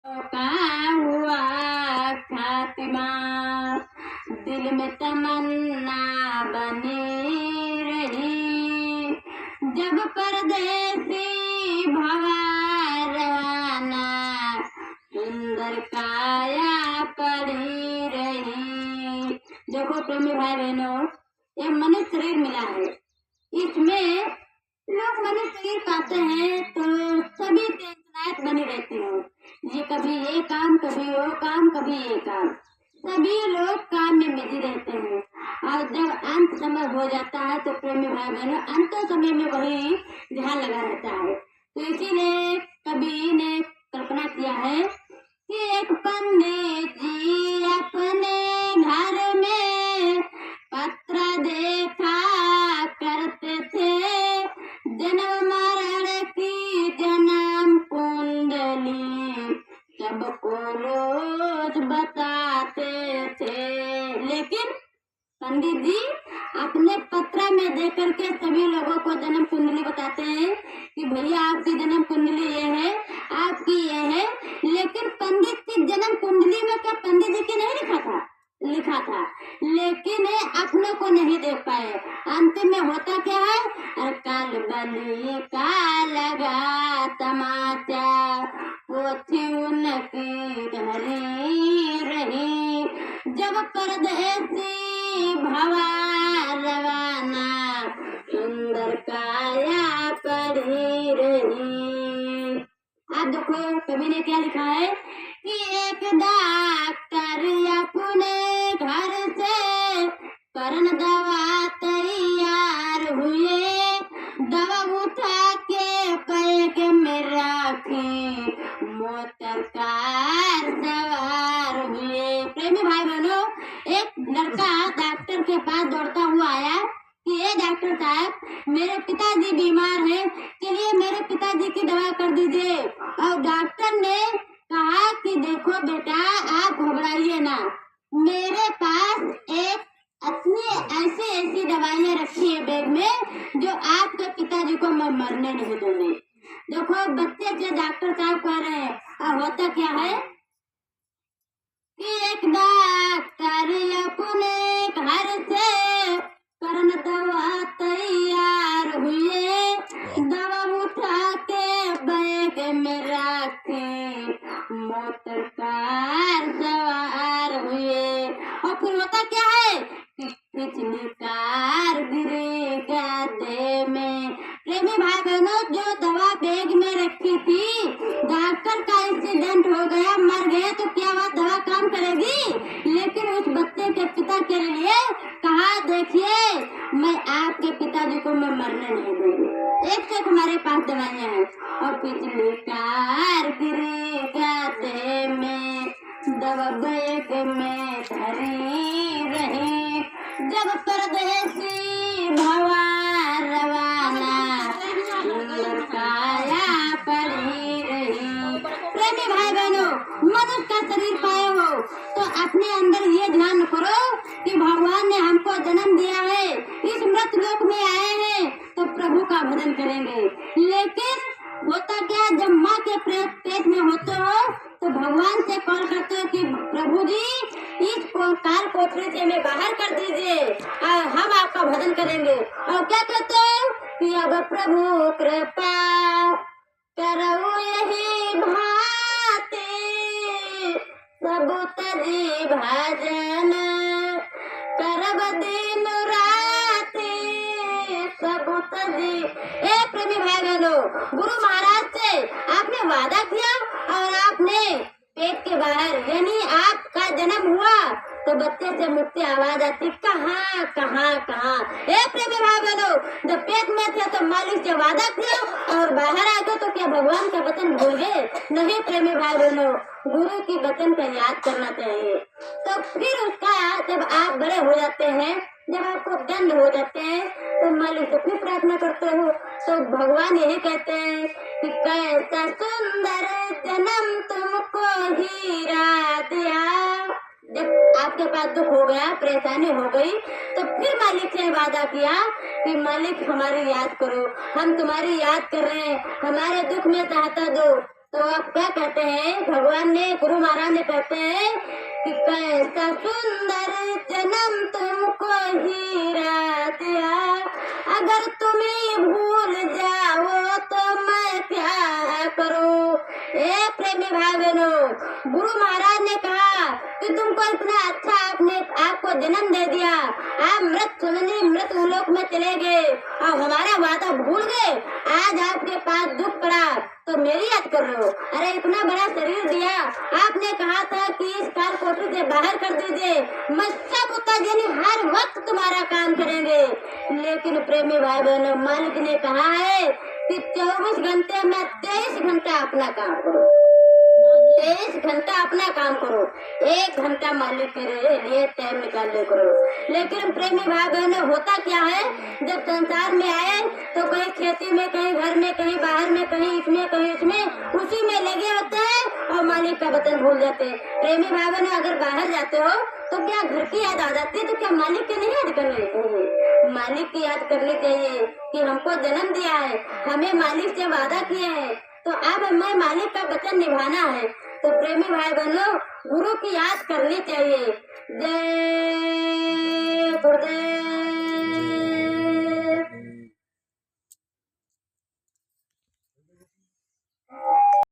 का हुआ खातिमा, दिल में तमन्ना बनी रही, जब परदेसी भवा रवाना, सुंदर काया पड़ी रही। देखो प्रेमी भाई बहनों, ये मनुष्य शरीर मिला है, इसमें लोग मनुष्य शरीर पाते हैं तो सभी टेंशनाइट बनी रहती है। ये कभी ये काम, कभी वो काम, कभी ये काम, सभी लोग काम में बिजी रहते हैं। और जब अंत समय हो जाता है तो प्रेमी भाई बहनों, अंत समय में वही ध्यान लगा रहता है। तो इसीलिए कवि ने कल्पना किया है कि एक पंडित जी अपने घर में पत्र देखा करते थे, जन्म मरण की जन्म कुंडली सबको रोज बताते थे। लेकिन पंडित जी अपने पत्र में दे करके सभी लोगों को जन्म कुंडली बताते हैं कि भैया आपकी जन्म कुंडली ये है, आपकी ये है। लेकिन पंडित की जन्म कुंडली में क्या पंडित जी की नहीं लिखा था, लेकिन अपनों को नहीं देख पाए। अंतिम में होता क्या है, अरे काल बली का लगा तमाचा, वो थी उनकी धरी रही, जब परदेसी भवा रवाना, सुंदर काया पड़ी रही। आप देखो कवि ने क्या लिखा है कि एक डॉक्टर अपने घर से करन दवा तैयार हुए, दवा उठा के पैक में रखी, मोटर कार सवार हुए। प्रेमी भाई बहनों, एक लड़का डॉक्टर के पास दौड़ता हुआ आया कि ये डॉक्टर साहब, मेरे पिताजी बीमार हैं, चलिए मेरे पिताजी की दवा कर दीजिए। और डॉक्टर ने कहा कि देखो बेटा, आप घबराइए ना, मेरे पास एक अपनी ऐसी दवाइयाँ रखी है बैग में, जो आपके पिताजी को मैं मरने नहीं दूंगी। देखो बच्चे के डॉक्टर साहब कह रहे हैं, और होता क्या है कि एक डॉक्टर अपने घर से करन दवा तैयार हुए, दवा उठा के बैग में रखे, मोटर कार सवार हुए। और फिर होता क्या है कि पिछली कार गिरी गड्ढे में। प्रेमी भाई बहनों, जो दवा बैग में रखी थी, डॉक्टर का एक्सीडेंट हो गया, मर गए, तो क्या वह दवा काम करेगी? लेकिन उस बच्चे के पिता के लिए कहा, देखिए मैं आपके पिताजी को मैं मरने नहीं दूंगी, एक से हमारे पास दवाइयाँ हैं। और पिछली कार गिरी गड्ढे में, दवा बैग में धरी रही, जब परदेसी भवा रवाना, सुंदर काया पड़ी रही। प्रेमी भाई बहनों, मनुष्य का शरीर पाए हो तो अपने अंदर ये ध्यान करो कि भगवान ने हमको जन्म दिया है, इस मृत लोक में आए हैं तो प्रभु का भजन करेंगे। लेकिन होता क्या, जब माँ के पेट में होते हो तो भगवान से कॉल करते हो कि प्रभु जी, इस काल कोठरी से हमें बाहर कर दीजिए और हम आपका भजन करेंगे। और क्या कहते हो कि अब प्रभु कृपा करो यही भांति, सब तजी भजन करब दिन राति, सब तजी। ए प्रेमी भाई बहनों, गुरु महाराज से आपने वादा किया और आपने पेट के बाहर, यानी आपका जन्म हुआ तो बच्चे से मुक्ति आवाज आती, कहाँ कहाँ कहाँ। ए प्रेमी भाई बहनों, जब पेट में थे तो मालिक से वादा किया और बाहर आ गए तो क्या भगवान का वचन भूल गए? नहीं प्रेमी भाई बहनों, गुरु की वचन का याद करना चाहिए। तो फिर उसका जब आप बड़े हो जाते हैं, जब आपको दंड हो जाते हैं तो मालिक से फिर प्रार्थना करते हो तो भगवान यही कहते हैं कि कैसा सुंदर जन्म तुमको हीरा दिया। जब आपके पास दुख हो गया, परेशानी हो गई, तो फिर मालिक ने वादा किया कि मालिक हमारी याद करो, हम तुम्हारी याद कर रहे हैं, हमारे दुख में सहायता दो। तो अब क्या कहते हैं भगवान ने, गुरु महाराज ने कहते हैं कि कैसा सुंदर जन्म तुमको हीरा दिया, अगर तुम्हें भूल जाओ तो मैं क्या करूं। ए प्रेमी भाई बहनों, गुरु महाराज ने कहा कि तुमको इतना अच्छा आपने आपको जन्म दे दिया, आप मृत सुननी मृत लोक में चले गए और हमारा वादा भूल गए। आज आपके पास दुख पड़ा तो मेरी याद कर रहे हो। अरे इतना बड़ा शरीर दिया, आपने कहा था कि इस काल कोठरी से बाहर कर दीजिए, मैं सब उतार हर वक्त तुम्हारा काम करेंगे। लेकिन प्रेमी भाई बहनों, मालिक ने कहा है कि 24 घंटे में 23 घंटा अपना काम करो, 23 घंटा अपना काम करो, 1 घंटा मालिक के लिए टाइम निकाल ले करो। लेकिन प्रेमी भाई बहनों, होता क्या है, जब संसार में आए तो कहीं खेती में, कहीं घर में, कहीं बाहर में, कहीं इसमें, कहीं इसमें, उसी में लगे होते हैं और मालिक का वचन भूल जाते हैं। प्रेमी भाई बहनों, अगर बाहर जाते हो तो क्या घर की याद आ जाती है, तो क्या मालिक की नहीं याद करनी चाहिए? मालिक की याद करनी चाहिए कि हमको जन्म दिया है, हमें मालिक से वादा किया है, तो अब हमें मालिक का वचन निभाना है। तो प्रेमी भाई बहनों, गुरु की याद करनी चाहिए। जय गुरुदेव।